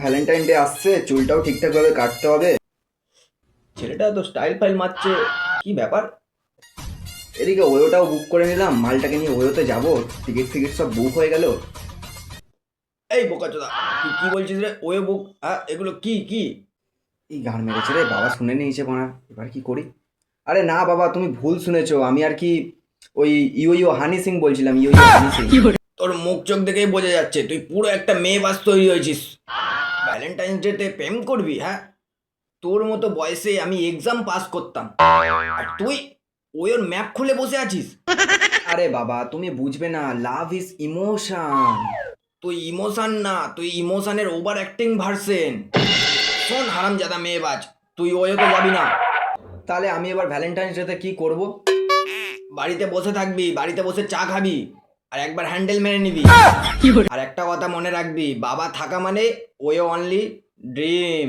Valentine day আসছে, চুলটাও ঠিকঠাক ভাবে কাটতে হবে। ছেলেটা তো স্টাইল ফাইল মারছে, কি ব্যাপার? এদিকে ওয়োটাও বুক করে নিলাম, মালটাকে নিয়ে ওয়োতে যাবো। টিকিট ফিকিট সব বুক হয়ে গেল। এই বোকাচোদা, তুই কি বলছিস রে? ওয়ে বুক? হ্যাঁ, এগুলো কি কি? এই গান মেরেছে রে, বাবা শুনে নিয়েছে মানা। এবার কি করি? আরে না বাবা, তুমি ভুল শুনেছো। আমি আর কি ওই ইয়ো ইয়ো হানি সিং বলছিলাম, ইয়ো ইয়ো হানি সিং। তোর মুখ চোখ দেখেই বোঝা যাচ্ছে তুই পুরো একটা মেয়ে বাস তৈরি হয়েছিস। ভ্যালেন্টাইন্স ডেতে প্রেম করবি? হ্যাঁ, তোর মতো বয়সে আমি এক্সাম পাস করতাম, আর তুই ওর ম্যাপ খুলে বসে আছিস। আরে বাবা, তুমি বুঝবে না, লাভ ইজ ইমোশন। তুই ইমোশন না, তুই ইমোশনের ওভার অ্যাক্টিং ভার্সেন। শোন হারামজাদা মেয়েবাজ, তুই ওয়োতে যাবি না। তাহলে আমি এবার ভ্যালেন্টাইন্স ডেতে কি করব? বাড়িতে বসে থাকবি, বাড়িতে বসে চা খাবি, আর একবার হ্যান্ডেল মেরে নিবি। আর একটা কথা মনে রাখবি, বাবা থাকা মানে ওয়ে অনলি ড্রিম।